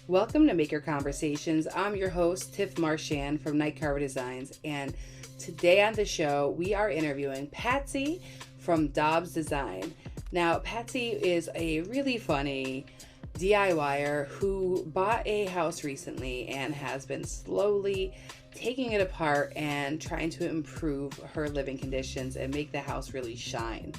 Welcome to Maker Conversations. I'm your host, Tiff Marchand from NIGHTCARVER Designs, and today on the show, we are interviewing Patsy from Dobbs Design. Now, Patsy is a really funny DIYer who bought a house recently and has been slowly taking it apart and trying to improve her living conditions and make the house really shine.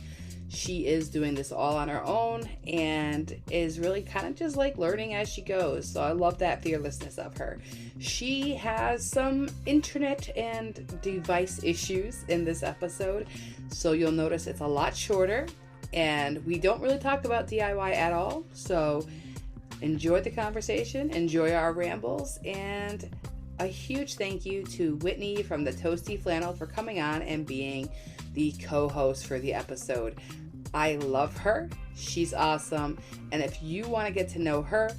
She is doing this all on her own and is really kind of just like learning as she goes. So I love that fearlessness of her. She has some internet and device issues in this episode. So you'll notice it's a lot shorter and we don't really talk about DIY at all. So enjoy the conversation, enjoy our rambles, and a huge thank you to Whitney from the Toasty Flannel for coming on and being the co-host for the episode. I love her. She's awesome. And if you want to get to know her,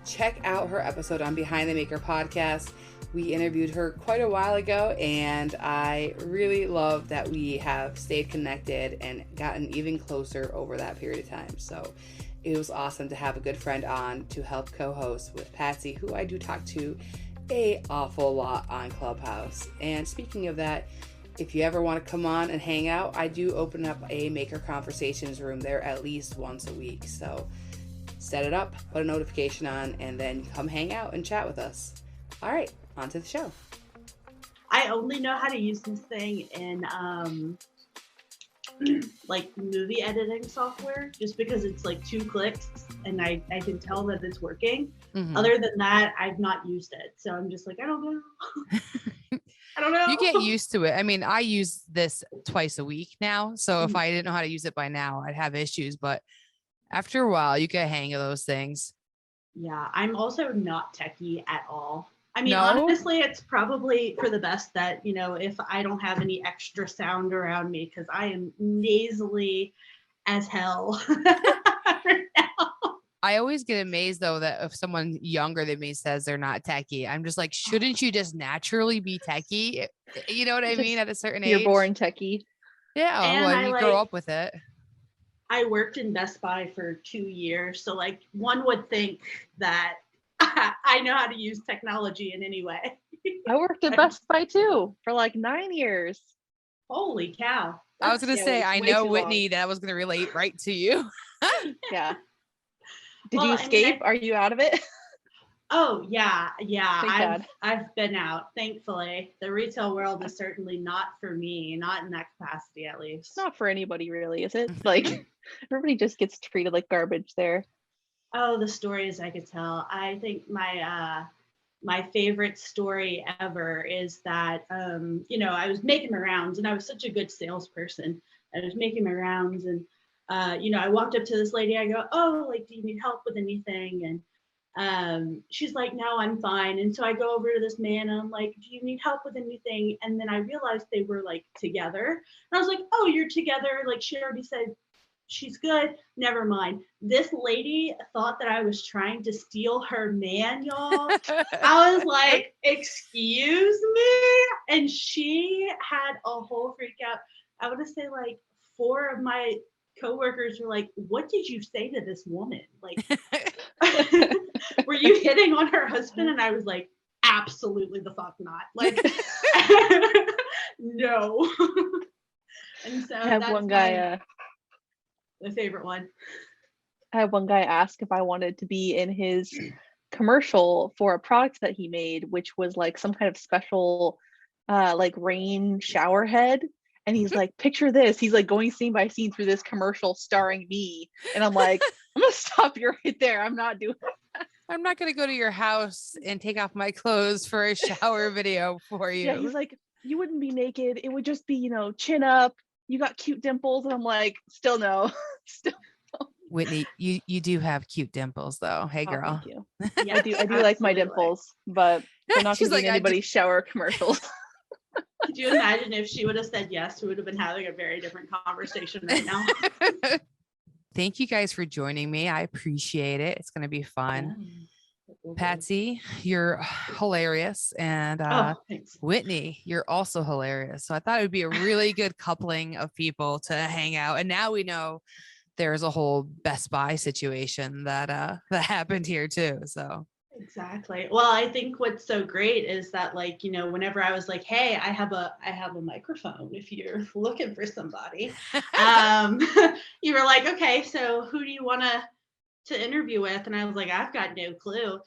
check out her episode on Behind the Maker podcast. We interviewed her quite a while ago, and I really love that we have stayed connected and gotten even closer over that period of time. So it was awesome to have a good friend on to help co-host with Patsy, who I do talk to an awful lot on Clubhouse. And speaking of that, if you ever want to come on and hang out, I do open up a Maker Conversations room there at least once a week. So set it up, put a notification on, and then come hang out and chat with us. All right, on to the show. I only know how to use this thing in like movie editing software, just because it's like 2 clicks and I can tell that it's working. Mm-hmm. Other than that, I've not used it. So I'm just like, I don't know. I don't know. You get used to it. I mean, I use this twice a week now. So if I didn't know how to use it by now, I'd have issues. But after a while, you get a hang of those things. Yeah, I'm also not techie at all. I mean, honestly, it's probably for the best that, you know, if I don't have any extra sound around me, because I am nasally as hell right now. I always get amazed, though, that if someone younger than me says they're not techie, I'm just like, shouldn't you just naturally be techie? You know what I mean? At a certain age. You're born techie. Yeah, well, you grow up with it. I worked in Best Buy for 2 years. So, like, one would think that I know how to use technology in any way. I worked at Best Buy, too, for like 9 years. Holy cow. I was going to say, I know, Whitney, that was going to relate right to you. Yeah. Did you escape? Are you out of it? Oh, yeah. I've been out, thankfully. The retail world is certainly not for me, not in that capacity, at least. It's not for anybody, really, is it? Like, everybody just gets treated like garbage there. Oh, the stories I could tell. I think my favorite story ever is that, you know, I was making my rounds and I was such a good salesperson. I was making my rounds and you know, I walked up to this lady, I go, oh, like, do you need help with anything? And she's like, no, I'm fine. And so I go over to this man and I'm like, do you need help with anything? And then I realized they were like together. And I was like, oh, you're together. Like, she already said she's good. Never mind. This lady thought that I was trying to steal her man, y'all. I was like, excuse me? And she had a whole freak out. I would say like 4 of my coworkers were like, what did you say to this woman? Like, were you hitting on her husband? And I was like, absolutely the fuck not. Like, no. And so I have one guy, my favorite one. I have one guy ask if I wanted to be in his commercial for a product that he made, which was like some kind of special like rain shower head. And he's like, picture this. He's like going scene by scene through this commercial starring me. And I'm like, I'm going to stop you right there. I'm not doing that. I'm not going to go to your house and take off my clothes for a shower video for you. Yeah, he's like, you wouldn't be naked. It would just be, you know, chin up. You got cute dimples. And I'm like, still no. Still no. Whitney, you do have cute dimples, though. Hey, girl. Thank you. Yeah, I do like my dimples, but they're not going to be in anybody's shower commercials. Could you imagine if she would have said yes, we would have been having a very different conversation right now. Thank you guys for joining me. I appreciate it. It's going to be fun. Yeah. Patsy, you're hilarious. And Whitney, you're also hilarious. So I thought it would be a really good coupling of people to hang out. And now we know there's a whole Best Buy situation that happened here too. So Exactly. Well, I think what's so great is that, like, you know, whenever I was like, hey, I have a microphone if you're looking for somebody, you were like, okay, so who do you want to interview with? And I was like, I've got no clue.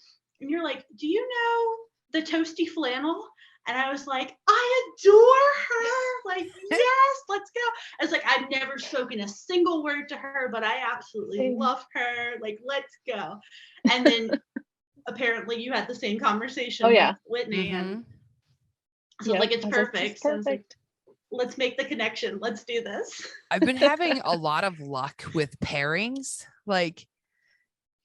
And you're like, do you know the Toasty Flannel? And I was like, I adore her. Like, yes, let's go. I was like, I've never spoken a single word to her, but I absolutely love her. Like, let's go. And then apparently you had the same conversation with Whitney. And so like, it's perfect. So like, let's make the connection. Let's do this. I've been having a lot of luck with pairings. Like,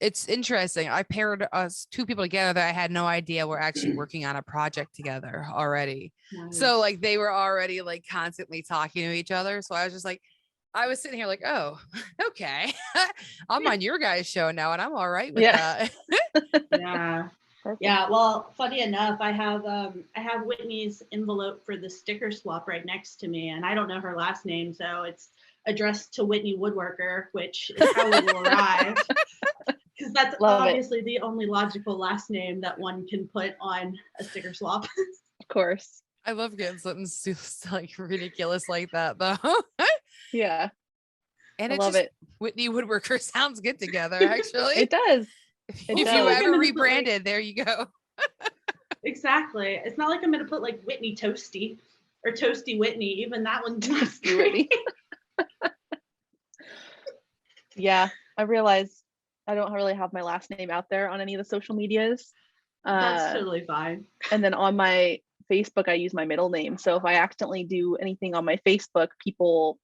it's interesting. I paired us two people together that I had no idea were actually working on a project together already. Nice. So like, they were already like constantly talking to each other. So I was just like, I was sitting here like, oh, okay. I'm on your guys' show now and I'm all right with that. Yeah. Perfect. Yeah. Well, funny enough, I have Whitney's envelope for the sticker swap right next to me, and I don't know her last name, so it's addressed to Whitney Woodworker, which is how it will arrive. Because that's obviously the only logical last name that one can put on a sticker swap. Of course. I love getting something like ridiculous like that, though. Yeah. And I love it. Whitney Woodworker sounds good together, actually. It does. If you ever rebranded, there you go. Exactly. It's not like I'm going to put like Whitney Toasty or Toasty Whitney. Even that one's Toasty Whitney. Yeah. I realize I don't really have my last name out there on any of the social medias. That's totally fine. And then on my Facebook, I use my middle name. So if I accidentally do anything on my Facebook, people,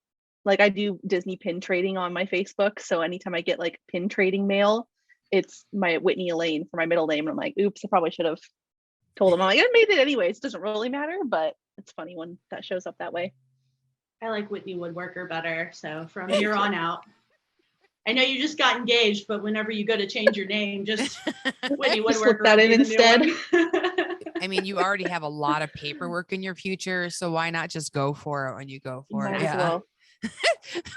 like, I do Disney pin trading on my Facebook. So anytime I get like pin trading mail, it's my Whitney Elaine for my middle name. And I'm like, oops, I probably should have told them. I'm like, I made it anyways. It doesn't really matter, but it's funny when that shows up that way. I like Whitney Woodworker better. So from here on out, I know you just got engaged, but whenever you go to change your name, just Whitney Woodworker. Slip that in instead. I mean, you already have a lot of paperwork in your future, so why not just go for it when you go for it? Yeah. Well.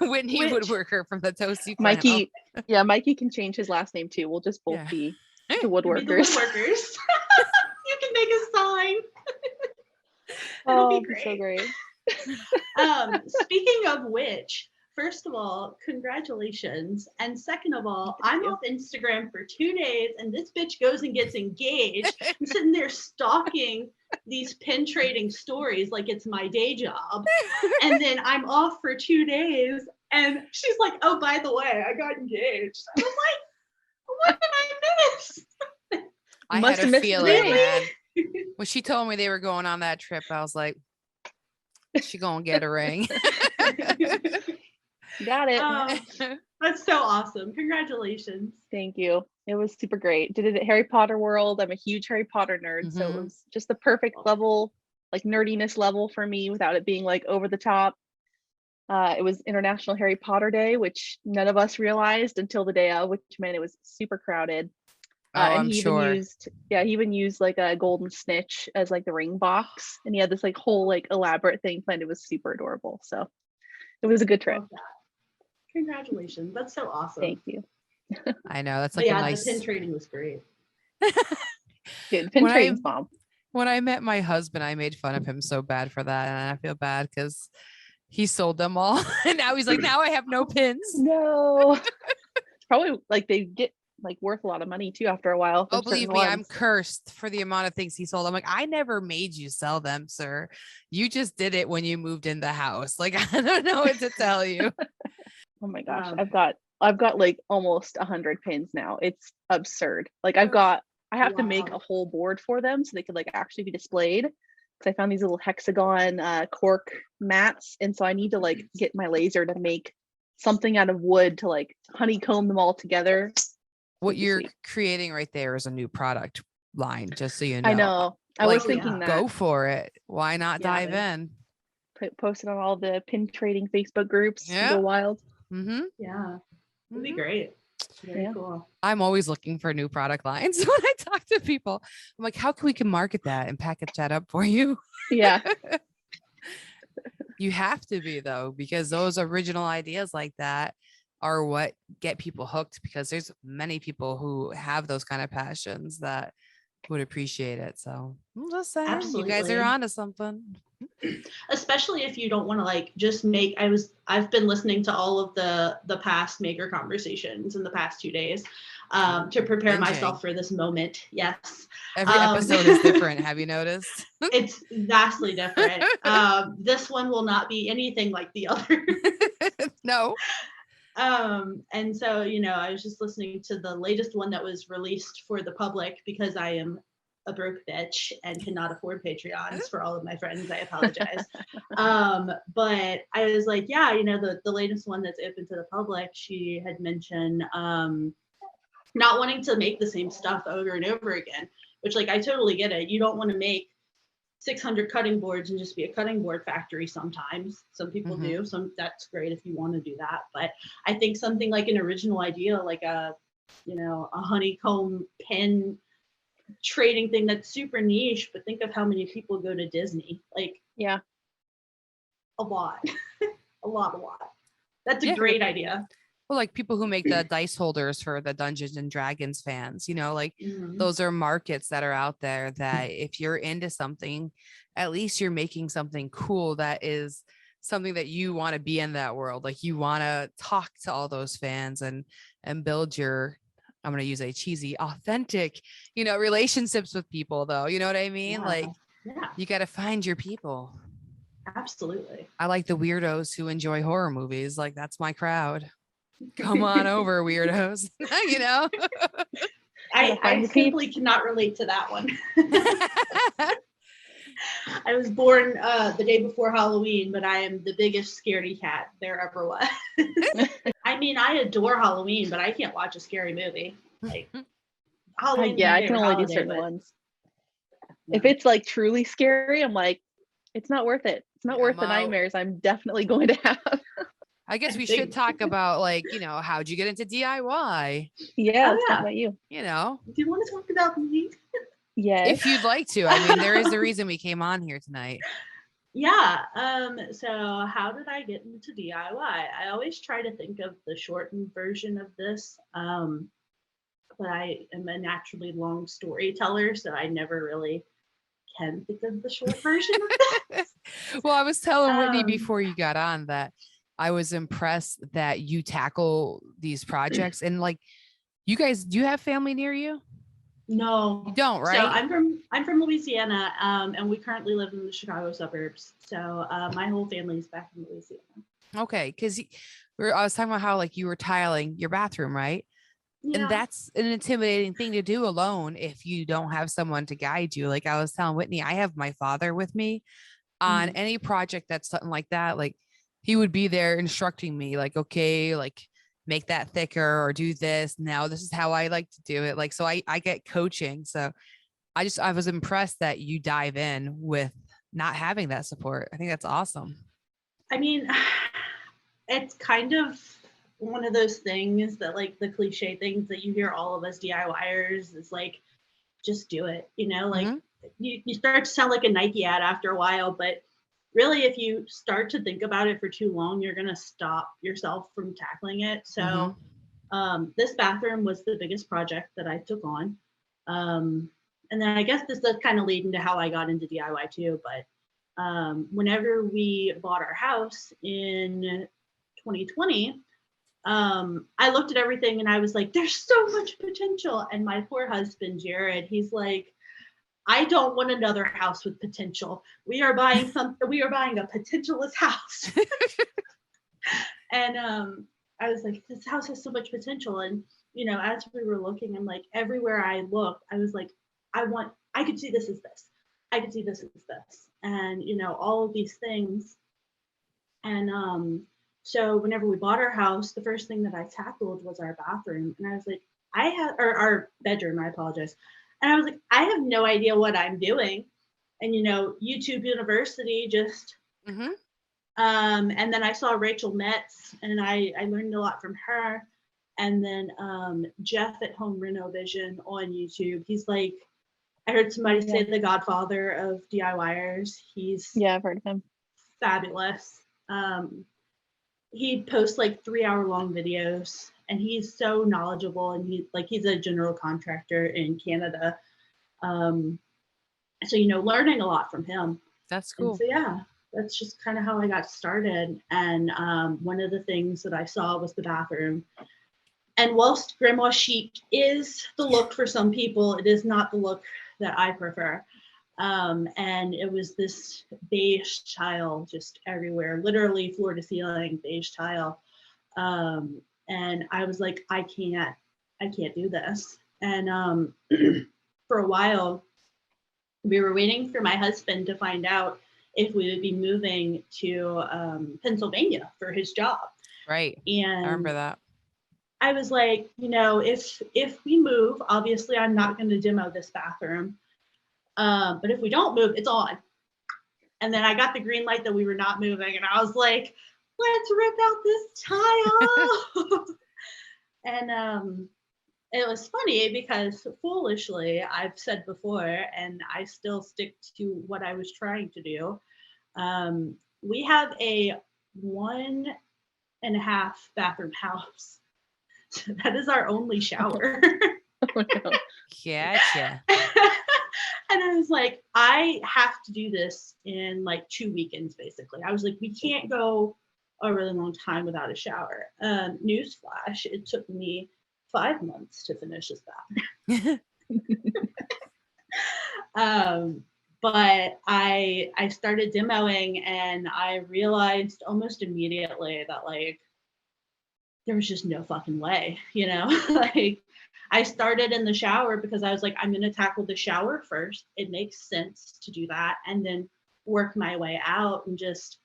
Whitney Woodworker from the Toasty Mikey. Yeah, Mikey can change his last name too. We'll just both be the Woodworkers. You can make a sign. It'll be great. So great. Speaking of which, first of all, congratulations. And second of all, I'm off Instagram for 2 days and this bitch goes and gets engaged. I'm sitting there stalking these pin trading stories like it's my day job. And then I'm off for 2 days and she's like, oh, by the way, I got engaged. I'm like, what did I miss? I had a feeling, man. When she told me they were going on that trip, I was like, she gonna get a ring. Got it. That's so awesome. Congratulations. Thank you. It was super great. Did it at Harry Potter World. I'm a huge Harry Potter nerd. So it was just the perfect level, like nerdiness level for me without it being like over the top. It was International Harry Potter Day, which none of us realized until the day of, which meant it was super crowded. And he even used like a golden snitch as like the ring box. And he had this like whole like elaborate thing planned. It was super adorable. So it was a good trip. Congratulations. That's so awesome. Thank you. I know. That's like a nice. The pin trading was great. Dude, pin trading's mom. When I met my husband, I made fun of him so bad for that. And I feel bad because he sold them all. And now he's like, now I have no pins. No. It's probably like they get like worth a lot of money too after a while. Oh, believe me, I'm cursed for the amount of things he sold. I'm like, I never made you sell them, sir. You just did it when you moved in the house. Like, I don't know what to tell you. Oh my gosh. I've got like almost 100 pins now. It's absurd. Like I have to make a whole board for them so they could like actually be displayed. Because I found these little hexagon cork mats. And so I need to like get my laser to make something out of wood to like honeycomb them all together. What you're creating right there is a new product line, just so you know. I know. I was thinking that. Go for it. Why not dive in? Post it on all the pin trading Facebook groups. Go wild. Yeah. It'd be great. Very cool. I'm always looking for new product lines when I talk to people. I'm like, how can we market that and package that up for you? Yeah. You have to be though, because those original ideas like that are what get people hooked, because there's many people who have those kind of passions that would appreciate it. So I'm just saying, Absolutely. you guys are onto something. Especially if you don't want to like just make, I've been listening to all of the past maker conversations in the past 2 days to prepare myself for this moment. Yes. Every episode is different. Have you noticed? It's vastly different. This one will not be anything like the other. No. And so, you know, I was just listening to the latest one that was released for the public because I am a broke bitch and cannot afford Patreons for all of my friends. I apologize. But I was like, yeah, you know, the latest one that's open to the public, she had mentioned not wanting to make the same stuff over and over again, which like, I totally get it. You don't want to make 600 cutting boards and just be a cutting board factory sometimes. Some people do. That's great if you want to do that. But I think something like an original idea, like a honeycomb pen trading thing that's super niche, but think of how many people go to Disney. Like, yeah, a lot. a lot. That's a great idea. Well, like people who make the dice holders for the Dungeons and Dragons fans, you know, like those are markets that are out there that if you're into something, at least you're making something cool that is something that you want to be in that world. Like you want to talk to all those fans and build your, I'm going to use a cheesy, authentic, you know, relationships with people though. You know what I mean? Yeah. Like you got to find your people. Absolutely. I like the weirdos who enjoy horror movies. Like that's my crowd. Come on over, weirdos. You know, I simply cannot relate to that one. I was born the day before Halloween, but I am the biggest scaredy cat there ever was. I mean, I adore Halloween, but I can't watch a scary movie. Like Halloween. Yeah, I can only do certain ones. Yeah. If it's like truly scary, I'm like, it's not worth it. It's not worth the nightmares I'm definitely going to have. I guess we should talk about like, you know, how'd you get into DIY? Yeah, let's talk about you. You know, do you want to talk about me? Yeah, if you'd like to. I mean, there is a reason we came on here tonight. Yeah. So how did I get into DIY? I always try to think of the shortened version of this, but I am a naturally long storyteller, so I never really can think of the short version of this. Well, I was telling Whitney before you got on that I was impressed that you tackle these projects and like you guys, do you have family near you? No, you don't, right? So I'm from Louisiana, and we currently live in the Chicago suburbs. So my whole family is back in Louisiana. Okay, because I was talking about how like you were tiling your bathroom, right? Yeah. And that's an intimidating thing to do alone if you don't have someone to guide you. Like I was telling Whitney, I have my father with me on any project that's something like that. Like he would be there instructing me like, okay, like make that thicker or do this. Now this is how I like to do it. Like, so I get coaching. So I was impressed that you dive in with not having that support. I think that's awesome. I mean, it's kind of one of those things that like the cliche things that you hear all of us DIYers is like, just do it, you know, like you start to sound like a Nike ad after a while, but really, if you start to think about it for too long, you're going to stop yourself from tackling it. So this bathroom was the biggest project that I took on. And then I guess this does kind of lead into how I got into DIY too. But whenever we bought our house in 2020, I looked at everything and I was like, there's so much potential. And my poor husband, Jared, he's like, I don't want another house with potential. We are buying something. We are buying a potentialless house. And I was like, this house has so much potential. And, you know, as we were looking, I'm like, everywhere I looked, I was like, I could see this as this. I could see this as this. And, you know, all of these things. And so whenever we bought our house, the first thing that I tackled was our bathroom. And I was like, our bedroom, I apologize. And I was like, I have no idea what I'm doing. And, you know, YouTube University just, and then I saw Rachel Metz and I learned a lot from her. And then Jeff at Home Renovision on YouTube. He's like, I heard somebody say the godfather of DIYers. I've heard of him. Fabulous. he'd post like 3-hour long videos, and he's so knowledgeable, and he's a general contractor in Canada. So, learning a lot from him. That's cool. And so, yeah, that's just kind of how I got started. And one of the things that I saw was the bathroom. And whilst grandma chic is the look for some people, it is not the look that I prefer. And it was this beige tile just everywhere, literally floor to ceiling beige tile. And I was like, I can't do this. And for a while, we were waiting for my husband to find out if we would be moving to Pennsylvania for his job. Right. And I remember that. I was like, if we move, obviously I'm not going to demo this bathroom. But if we don't move, it's on. And then I got the green light that we were not moving. And I was like, let's rip out this tile. And it was funny because foolishly, I've said before, and I still stick to what I was trying to do. We have a 1.5 bathroom house. So that is our only shower. Gotcha. And I was like, I have to do this in like 2 weekends, basically. I was like, we can't go a really long time without a shower. Newsflash, it took me 5 months to finish this bathroom. But I started demoing, and I realized almost immediately that like there was just no fucking way, like I started in the shower because I was like, I'm going to tackle the shower first. It makes sense to do that, and then work my way out. And just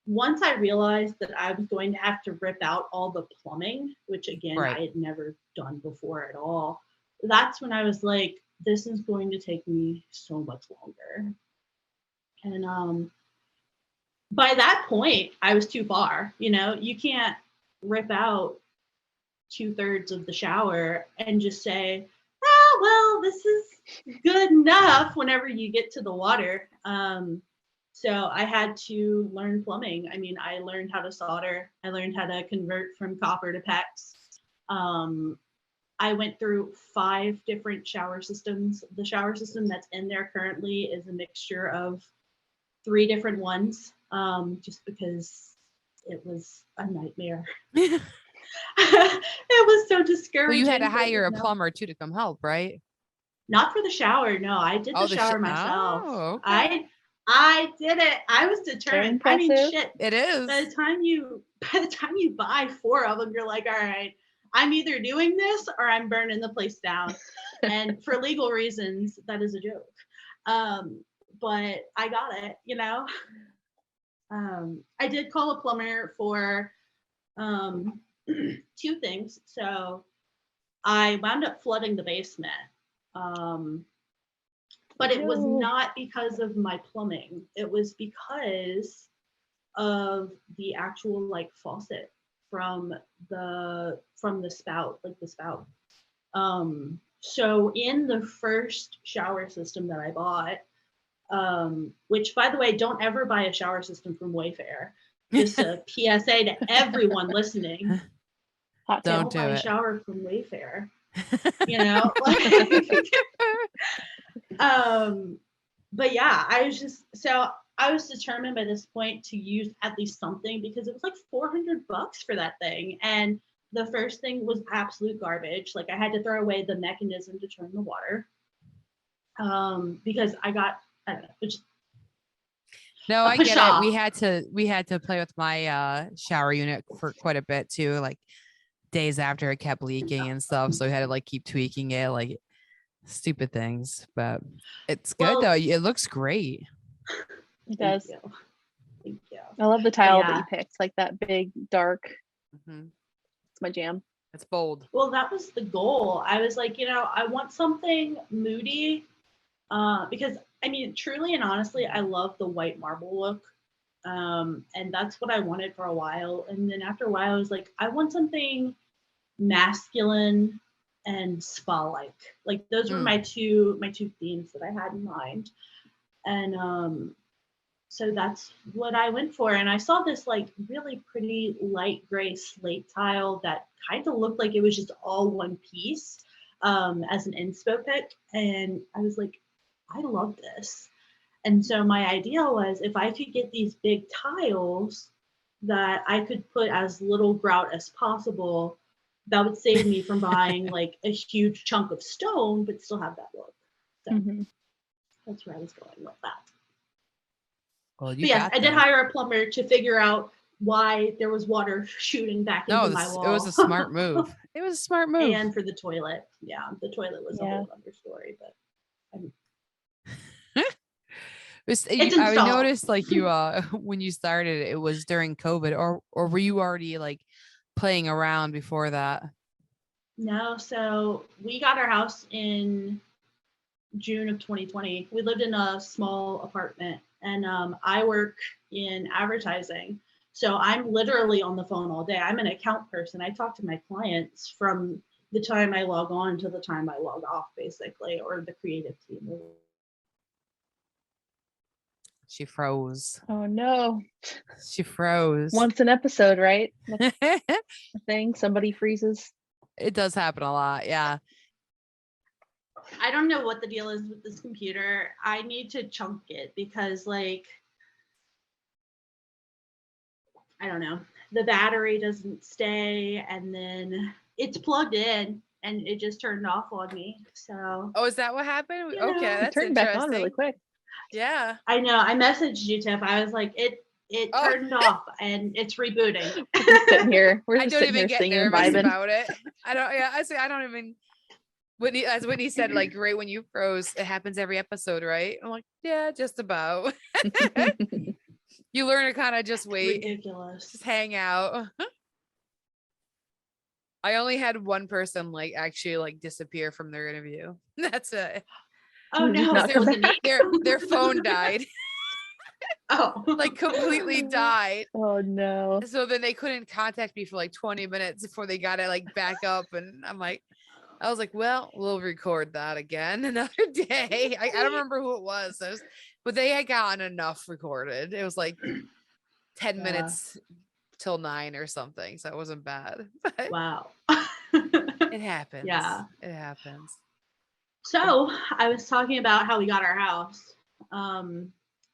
once I realized that I was going to have to rip out all the plumbing, which again, Right. I had never done before at all, that's when I was like, this is going to take me so much longer. And by that point, I was too far. You can't rip out 2/3 of the shower and just say, oh, well, this is good enough whenever you get to the water. So I had to learn plumbing. I mean, I learned how to solder. I learned how to convert from copper to PEX. I went through 5 different shower systems. The shower system that's in there currently is a mixture of 3 different ones, just because it was a nightmare. It was so discouraging. Well, you had to hire a plumber too to come help, right? Not for the shower. No, I did the shower myself. Oh, okay. I did it. I was determined. I mean, shit. It is. By the time you buy 4 of them, you're like, all right, I'm either doing this or I'm burning the place down. And for legal reasons, that is a joke. But I got it, I did call a plumber for 2 things. So I wound up flooding the basement. But it was not because of my plumbing. It was because of the actual like faucet from the spout, like the spout. So in the first shower system that I bought, which by the way, don't ever buy a shower system from Wayfair. Just a PSA to everyone listening. Don't buy a shower from Wayfair. But yeah, I was determined by this point to use at least something, because it was like $400 for that thing. And the first thing was absolute garbage. Like I had to throw away the mechanism to turn the water. Because I don't know. No, I get it. We had to play with my shower unit for quite a bit too, like days after it kept leaking and stuff. So we had to like keep tweaking it, like stupid things. But it's good though. It looks great. It does. Thank you. I love the tile that you picked, like that big dark. Mm-hmm. It's my jam. It's bold. Well, that was the goal. I was like, I want something moody, because I mean, truly and honestly, I love the white marble look. And that's what I wanted for a while. And then after a while, I was like, I want something masculine and spa-like. Like those were my two themes that I had in mind. And so that's what I went for. And I saw this like really pretty light gray slate tile that kind of looked like it was just all one piece as an inspo pick. And I was like, I love this. And so my idea was if I could get these big tiles that I could put as little grout as possible, that would save me from buying like a huge chunk of stone, but still have that look. So that's where I was going with that. Well, yes, I did hire a plumber to figure out why there was water shooting back into my wall. It was a smart move. It was a smart move. And for the toilet. Yeah, the toilet was a whole other story, but I noticed like you when you started, it was during COVID, or were you already like playing around before that? No, so we got our house in June of 2020. We lived in a small apartment, and I work in advertising. So I'm literally on the phone all day. I'm an account person. I talk to my clients from the time I log on to the time I log off, basically, or the creative team. She froze. Oh no. She froze. Once an episode, right? That's a thing. Somebody freezes. It does happen a lot. Yeah. I don't know what the deal is with this computer. I need to chunk it because like, I don't know, the battery doesn't stay, and then it's plugged in and it just turned off on me. So. Oh, is that what happened? Okay, that's turned back on really quick. Yeah. I know. I messaged you, Tiff. I was like, it turned off and it's rebooting. We're just sitting here. I don't even get nervous about it. I don't even. Whitney, as Whitney said, like right when you froze, it happens every episode, right? I'm like, yeah, just about. You learn to kind of just wait, ridiculous, just hang out. I only had one person like actually like disappear from their interview. That's it. Oh no, their phone died. Oh, like completely died. Oh no. So then they couldn't contact me for like 20 minutes before they got it like back up. And I was like, well, we'll record that again another day. I don't remember who it was. But they had gotten enough recorded. It was like 10 minutes till 9 or something. So it wasn't bad. But wow. It happens. Yeah. It happens. So I was talking about how we got our house.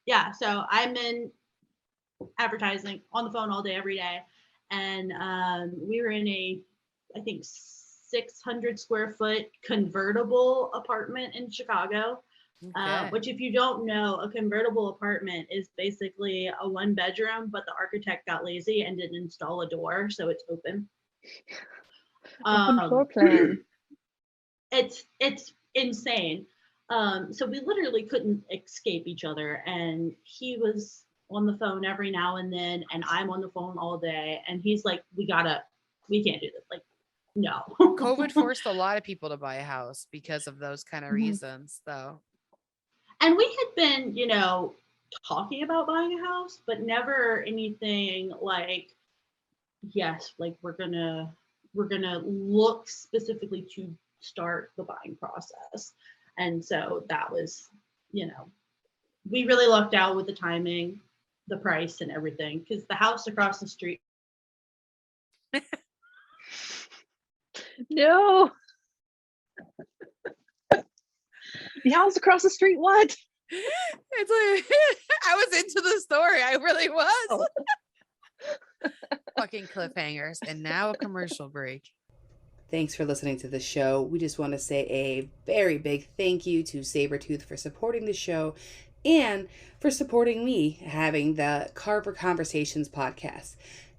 Yeah, so I'm in advertising on the phone all day, every day. And we were in I think 600 square foot convertible apartment in Chicago. Okay. Which if you don't know, a convertible apartment is basically a 1 bedroom, but the architect got lazy and didn't install a door, so it's open. Open floor plan. It's insane. So we literally couldn't escape each other, and he was on the phone every now and then, and I'm on the phone all day, and he's like, we can't do this. Like, no. COVID forced a lot of people to buy a house because of those kind of reasons, though. And we had been, talking about buying a house, but never anything like, yes, like we're gonna look specifically to start the buying process. And so that was, we really lucked out with the timing, the price, and everything, because the house across the street. No. The house across the street, what? It's like I was into the story. I really was. Oh. Fucking cliffhangers. And now a commercial break. Thanks for listening to the show. We just want to say a very big thank you to Sabretooth for supporting the show and for supporting me having the Carver Conversations podcast.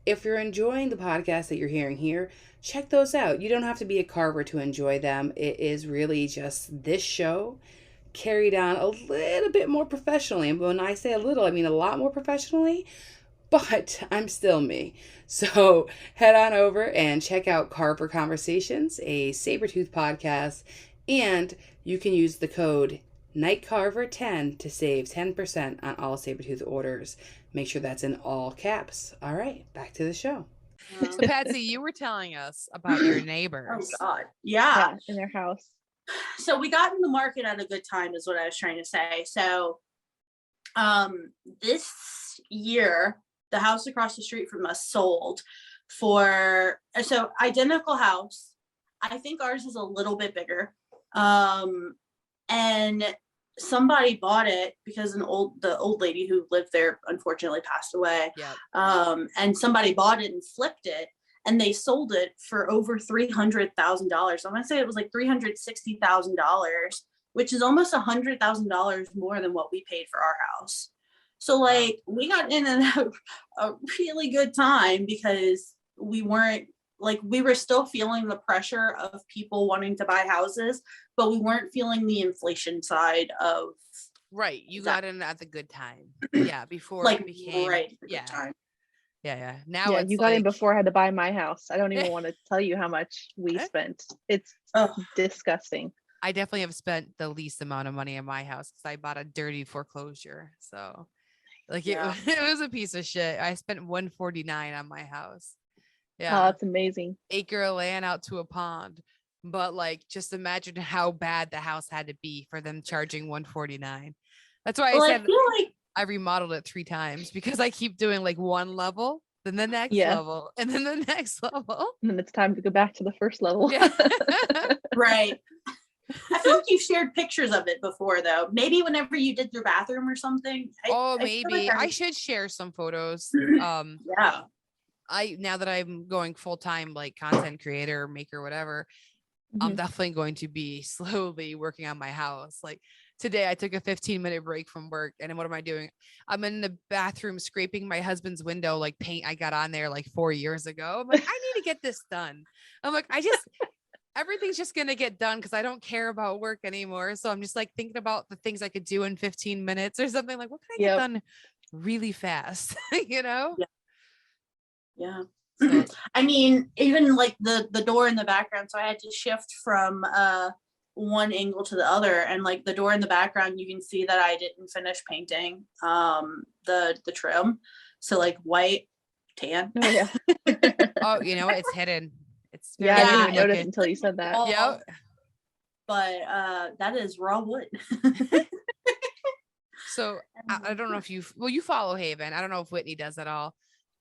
If you're enjoying the podcast that you're hearing here, check those out. You don't have to be a carver to enjoy them. It is really just this show carried on a little bit more professionally. And when I say a little, I mean a lot more professionally, but I'm still me. So head on over and check out Carver Conversations, a Sabretooth podcast, and you can use the code NIGHTCARVER10 to save 10% on all Sabretooth orders. Make sure that's in all caps. All right, back to the show. So Patsy, you were telling us about your neighbors. Oh God. Yeah. In their house. So we got in the market at a good time is what I was trying to say. So This year, the house across the street from us sold for, so identical house. I think ours is a little bit bigger. And somebody bought it because the old lady who lived there unfortunately passed away. Yep. And somebody bought it and flipped it, and they sold it for over $300,000. I'm gonna say it was like $360,000, which is almost $100,000 more than what we paid for our house. So like we got in a really good time because we were still feeling the pressure of people wanting to buy houses, but we weren't feeling the inflation side of. Right. You got in at the good time. Yeah. Before like it became, right yeah. time. Yeah. Now Yeah, it's you got in before I had to buy my house. I don't even want to tell you how much we spent. It's disgusting. I definitely have spent the least amount of money in my house because I bought a dirty foreclosure. So like it was a piece of shit. I spent $149 on my house. Yeah. Oh, that's amazing. Acre of land out to a pond. But like, just imagine how bad the house had to be for them charging $149. That's why I said I remodeled it 3 times because I keep doing like one level, then the next level, and then the next level. And then it's time to go back to the first level. Yeah. Right. I feel like you've shared pictures of it before, though. Maybe whenever you did your bathroom or something. Maybe I should share some photos. Yeah. Now that I'm going full time, like content creator, maker, whatever, I'm definitely going to be slowly working on my house. Like today, I took a 15-minute break from work, and what am I doing? I'm in the bathroom scraping my husband's window, like paint I got on there like 4 years ago. I'm like, I need to get this done. I'm like, everything's just going to get done because I don't care about work anymore. So I'm just like thinking about the things I could do in 15 minutes or something. Like, what can I get done really fast? You know? Yeah. So. I mean, even like the door in the background. So I had to shift from one angle to the other, and like the door in the background, you can see that I didn't finish painting the trim. So like white, tan. Oh yeah. Oh, you know, it's hidden. It's I didn't even notice until you said that. Yeah. But that is raw wood. So I don't know if you follow Haven. I don't know if Whitney does at all.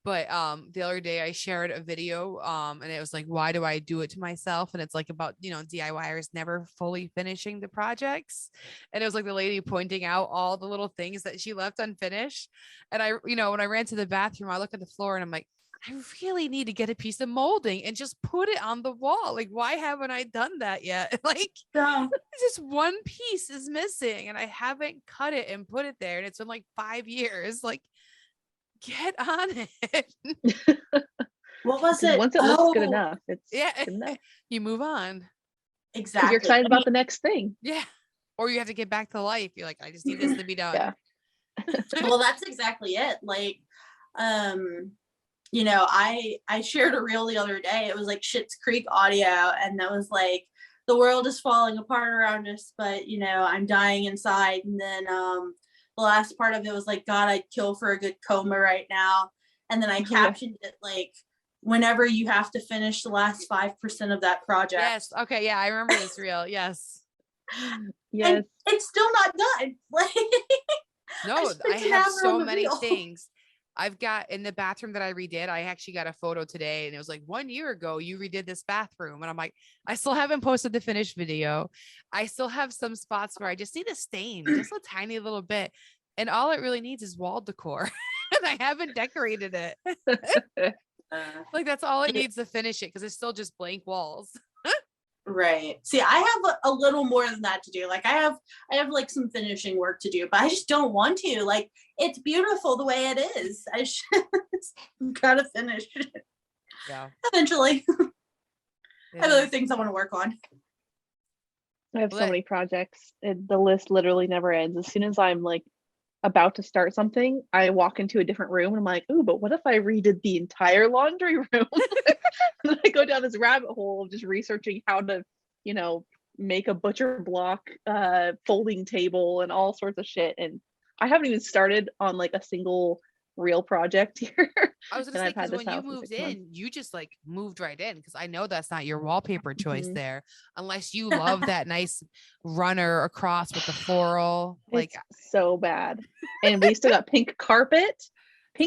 But the other day I shared a video and it was like, why do I do it to myself? And it's like about, DIYers never fully finishing the projects. And it was like the lady pointing out all the little things that she left unfinished. And I, when I ran to the bathroom, I look at the floor and I'm like, I really need to get a piece of molding and just put it on the wall. Like, why haven't I done that yet? Like, just one piece is missing and I haven't cut it and put it there. And it's been like 5 years. Like, get on it. What was it? Once it looks good enough, it's good enough. You move on. Exactly. You're excited about the next thing. Yeah. Or you have to get back to life. You're like, I just need this to be done. Yeah. Well, that's exactly it. Like, I shared a reel the other day. It was like Schitt's Creek audio, and that was like, the world is falling apart around us, but I'm dying inside. And then the last part of it was like, God, I'd kill for a good coma right now. And then I captioned it like, whenever you have to finish the last 5% of that project. Yes. Okay. Yeah. I remember this reel. Yes. Yes. And it's still not done. Like, no, I have so many things. I've got in the bathroom that I redid. I actually got a photo today and it was like 1 year ago, you redid this bathroom. And I'm like, I still haven't posted the finished video. I still have some spots where I just need a stain, just a tiny little bit. And all it really needs is wall decor. And I haven't decorated it. Like that's all it needs to finish it. Cause it's still just blank walls. Right. See, I have a little more than that to do. Like I have like some finishing work to do, but I just don't want to. Like it's beautiful the way it is. I just gotta finish it. Yeah. Eventually. I have other things I want to work on. I have so many projects. The list literally never ends. As soon as I'm like about to start something, I walk into a different room and I'm like, ooh, but what if I redid the entire laundry room? And then I go down this rabbit hole of just researching how to, make a butcher block folding table and all sorts of shit. And I haven't even started on like a single real project here. I was gonna say, because when you moved in, you just like moved right in, because I know that's not your wallpaper choice there, unless you love that nice runner across with the floral. Like, it's so bad. And we still got pink carpet in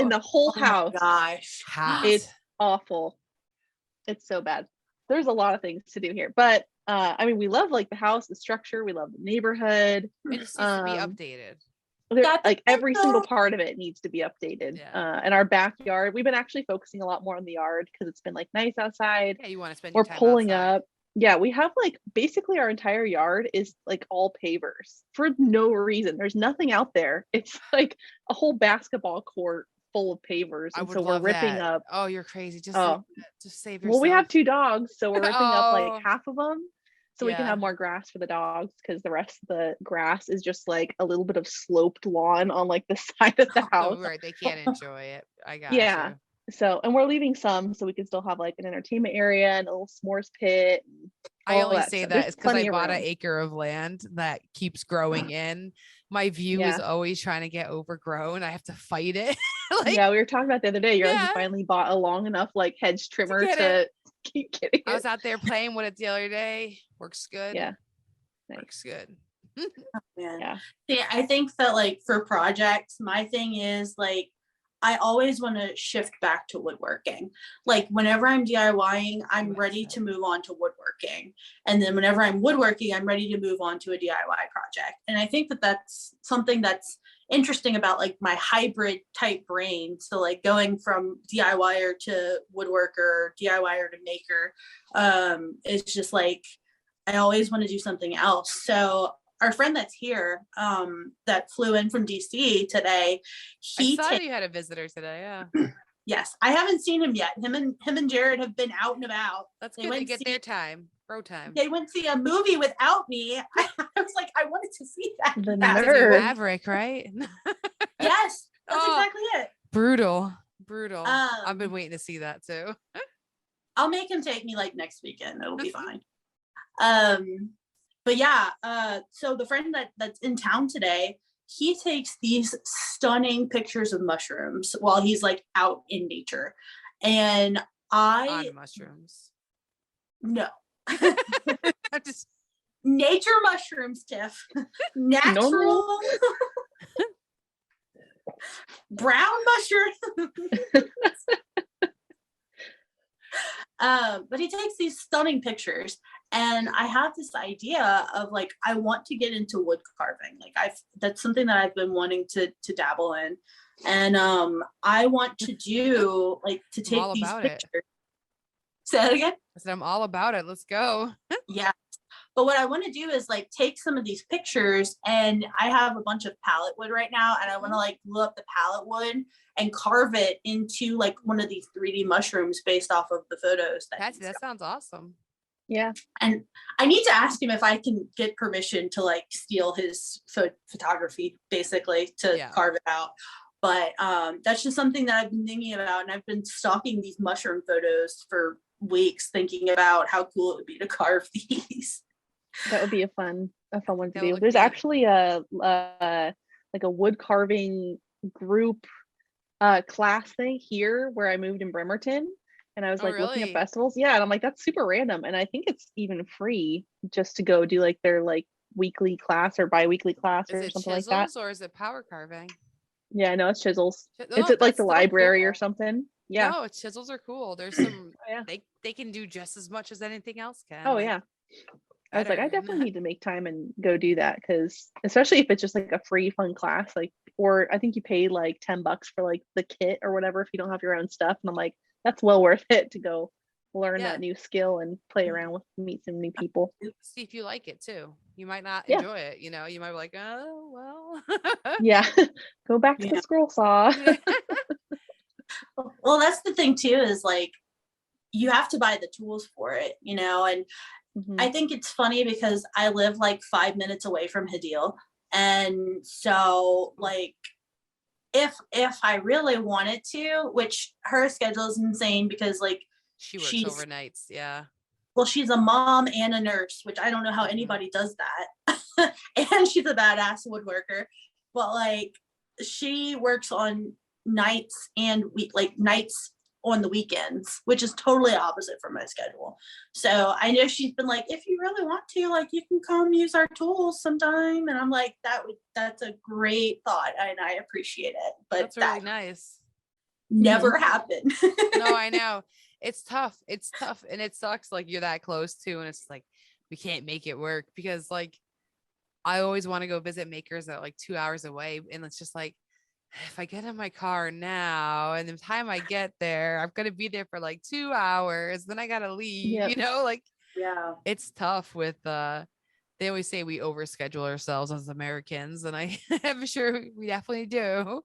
the whole house. Gosh, it's awful. It's so bad. There's a lot of things to do here, but I mean, we love like the house, the structure, we love the neighborhood. It just needs to be updated. Like every single part of it needs to be updated. And our backyard, we've been actually focusing a lot more on the yard because it's been like nice outside. Yeah, you want to spend We're your time pulling outside. up. Yeah, we have like basically our entire yard is like all pavers for no reason. There's nothing out there. It's like a whole basketball court full of pavers. And so we're ripping up. Oh, you're crazy. Just save yourself. Well, we have 2 dogs, so we're ripping up like half of them so we can have more grass for the dogs, because the rest of the grass is just like a little bit of sloped lawn on like the side of the house. Right, they can't enjoy it. I got you. So, and we're leaving some so we can still have like an entertainment area and a little s'mores pit. I only say that is because I bought an acre of land that keeps growing in. My view is always trying to get overgrown. I have to fight it. Like, we were talking about the other day. Like, you finally bought a long enough like hedge trimmer to keep getting it. I was out there playing with it the other day. Works good. Yeah. Works good. Yeah. I think that like for projects, my thing is like, I always want to shift back to woodworking. Like whenever I'm DIYing, I'm ready to move on to woodworking. And then whenever I'm woodworking, I'm ready to move on to a DIY project. And I think that that's something that's interesting about like my hybrid type brain. So like going from DIYer to woodworker, DIYer to maker, it's just like, I always want to do something else. So our friend that's here, that flew in from DC today, I saw you had a visitor today. Yeah. Yes, I haven't seen him yet. Him and Jared have been out and about. That's good. They get their time, bro time. They went to see a movie without me. I was like, I wanted to see that. The nerd. Maverick, right? Yes, that's exactly it. Brutal. I've been waiting to see that too. I'll make him take me like next weekend. It'll be fine. But yeah, so the friend that's in town today, he takes these stunning pictures of mushrooms while he's like out in nature. And on mushrooms. No. Nature mushrooms, Tiff. Natural brown mushrooms. But he takes these stunning pictures, and I have this idea of like, I want to get into wood carving. Like that's something that I've been wanting to dabble in. And I want to do like to take these pictures. Say that again? I said, I'm all about it. Let's go. Yeah. But what I want to do is like take some of these pictures, and I have a bunch of pallet wood right now, and I want to like glue up the pallet wood and carve it into like one of these 3D mushrooms based off of the photos. That sounds awesome. Yeah. And I need to ask him if I can get permission to like steal his photography basically to carve it out. But that's just something that I've been thinking about, and I've been stalking these mushroom photos for weeks, thinking about how cool it would be to carve these. That would be a fun one to do. There's actually a like a wood carving group class thing here where I moved in Bremerton, and I was like looking at festivals. Yeah, and I'm like, that's super random, and I think it's even free just to go do like their like weekly class or bi-weekly class or something like that. Or is it power carving? Yeah, no, it's chisels. It's at like the library or something. Yeah. No, chisels are cool. There's some they can do just as much as anything else can. Oh yeah. I was like, I definitely need to make time and go do that, because especially if it's just like a free fun class, like, or I think you paid like $10 for like the kit or whatever if you don't have your own stuff. And I'm like, that's well worth it to go learn that new skill and play around with, meet some new people. See if you like it too. You might not enjoy it, you know, you might be like, oh well. Yeah. Go back to the scroll saw. Well, that's the thing too, is like you have to buy the tools for it, you know. And I think it's funny because I live like 5 minutes away from Hadil, and so like if I really wanted to, which her schedule is insane because like she works overnights. Yeah. Well, she's a mom and a nurse, which I don't know how anybody does that. And she's a badass woodworker, but like she works on nights and nights on the weekends, which is totally opposite from my schedule. So I know she's been like, if you really want to, like, you can come use our tools sometime. And I'm like, that's a great thought. And I appreciate it. But that's really nice. Never happened. No, I know. It's tough. It's tough. And it sucks. Like, you're that close too. And it's like, we can't make it work because, like, I always want to go visit makers that are like 2 hours away. And it's just like, if I get in my car now and the time I get there, I'm going to be there for like 2 hours. Then I got to leave, Yep. you know, like, Yeah, it's tough with, they always say we overschedule ourselves as Americans. And I'm sure we definitely do.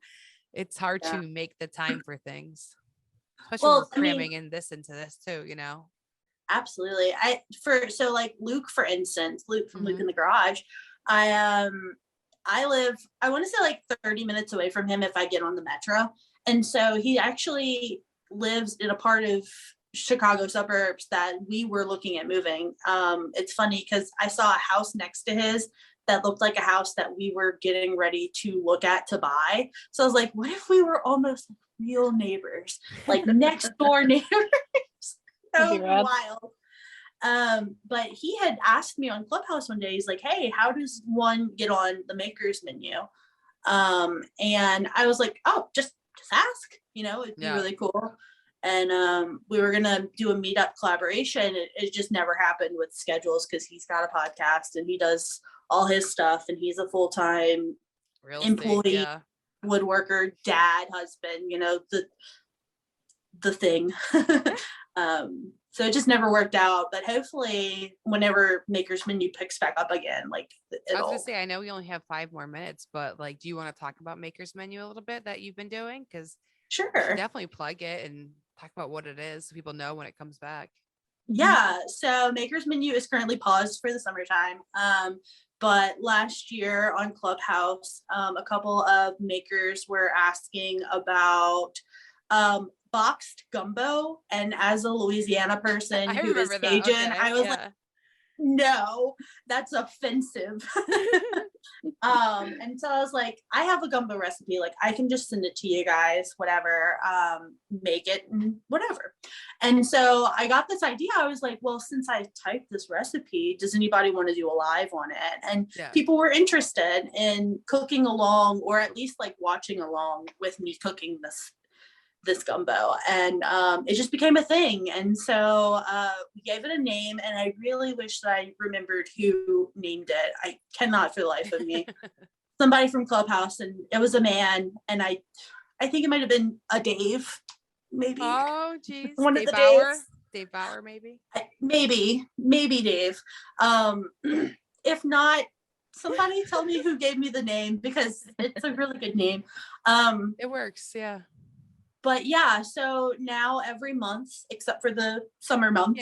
It's hard to make the time for things, especially when we're cramming in this into this too, you know? Absolutely. So like Luke, for instance, Luke from Luke in the Garage, I live, I want to say like 30 minutes away from him if I get on the metro. And so he actually lives in a part of Chicago suburbs that we were looking at moving. It's funny because I saw a house next to his that looked like a house that we were getting ready to look at to buy. So I was like, what if we were almost real neighbors, like next door neighbors? So wild. But he had asked me on Clubhouse one day, he's like, hey, how does one get on the maker's menu? And I was like, oh, just ask, you know, it'd be really cool. And we were gonna do a meetup collaboration. It just never happened with schedules because he's got a podcast and he does all his stuff and he's a full-time employee, woodworker, dad, husband, you know, the thing. So it just never worked out, but hopefully whenever Maker's Menu picks back up again, like I was gonna say, I know we only have 5 more minutes, but like, do you want to talk about Maker's Menu a little bit that you've been doing? Because sure, definitely plug it and talk about what it is so people know when it comes back. Yeah, so Maker's Menu is currently paused for the summertime. But last year on Clubhouse, a couple of makers were asking about boxed gumbo, and as a Louisiana person who is Cajun, I was like, no, that's offensive. And so I was like, I have a gumbo recipe, like I can just send it to you guys, whatever, make it and whatever. And so I got this idea. I was like, well, since I typed this recipe, does anybody want to do a live on it? And people were interested in cooking along, or at least like watching along with me cooking this gumbo, and it just became a thing. And so we gave it a name, and I really wish that I remembered who named it. I cannot for the life of me. Somebody from Clubhouse, and it was a man, and I think it might have been a Dave, maybe. Oh geez, one Dave of the Bauer. Daves. Dave Bauer, maybe. Maybe Dave. If not, somebody tell me who gave me the name, because it's a really good name. It works, yeah. But yeah, so now every month, except for the summer months,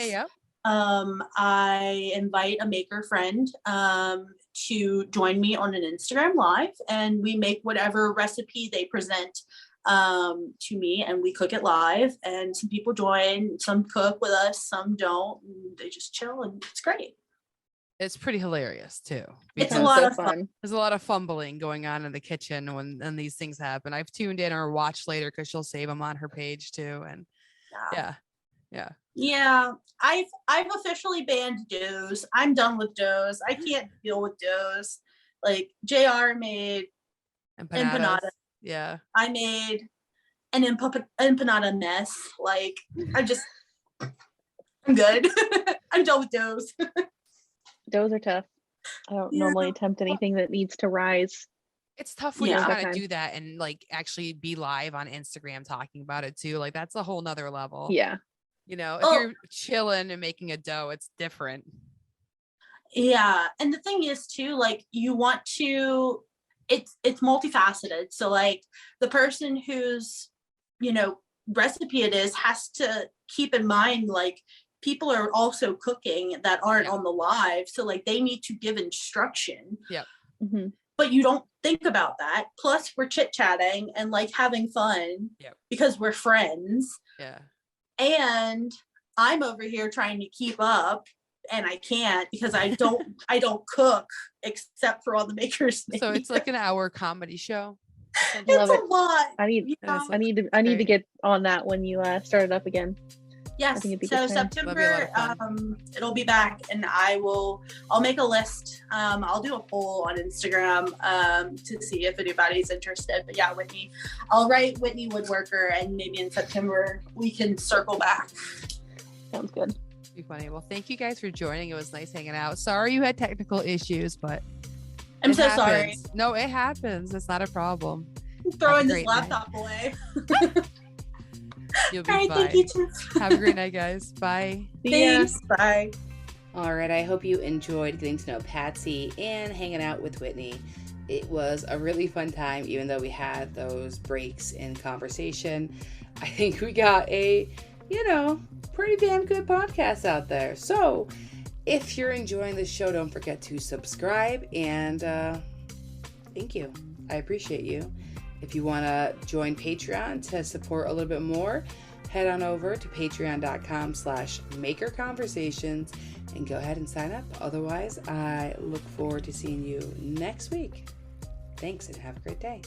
I invite a maker friend to join me on an Instagram live, and we make whatever recipe they present to me, and we cook it live. And some people join, some cook with us, some don't, and they just chill, and it's great. It's pretty hilarious too. It's a lot of fun. There's a lot of fumbling going on in the kitchen when these things happen. I've tuned in or watched later because she'll save them on her page too. And yeah. I've officially banned doughs. I'm done with doughs. I can't deal with doughs. Like JR made empanadas. Yeah. I made an empanada mess. Like I'm good. I'm done with doughs. Doughs are tough. I don't normally attempt anything that needs to rise. It's tough when you're trying to do that and like actually be live on Instagram talking about it too. Like that's a whole nother level. Yeah. You know, if you're chilling and making a dough, it's different. Yeah. And the thing is too, like you want to, it's multifaceted. So like the person whose, you know, recipe it is has to keep in mind, like, people are also cooking that aren't on the live. So like they need to give instruction. Yeah. Mm-hmm. But you don't think about that. Plus we're chit-chatting and like having fun because we're friends. Yeah. And I'm over here trying to keep up, and I can't because I don't cook except for all the makers. So it's like an hour comedy show. It's a lot. I need Yeah. to get on that when you start it up again. Yes. think it'd be So good time. September, it'll be back, and I'll make a list. I'll do a poll on Instagram to see if anybody's interested. But yeah, Whitney, I'll write Whitney Woodworker, and maybe in September we can circle back. Sounds good. Be funny. Well, thank you guys for joining. It was nice hanging out. Sorry you had technical issues, but I'm it so happens. sorry. No, it happens. It's not a problem. Throwing this great laptop away. You'll be All right, fine. thank you, Tiff. Have a great night, guys. Bye. Thanks. Bye. All right, I hope you enjoyed getting to know Patsy and hanging out with Whitney. It was a really fun time, even though we had those breaks in conversation. I think we got a, pretty damn good podcast out there. So if you're enjoying the show, don't forget to subscribe, and thank you. I appreciate you. If you want to join Patreon to support a little bit more, head on over to patreon.com/makerconversations and go ahead and sign up. Otherwise, I look forward to seeing you next week. Thanks, and have a great day.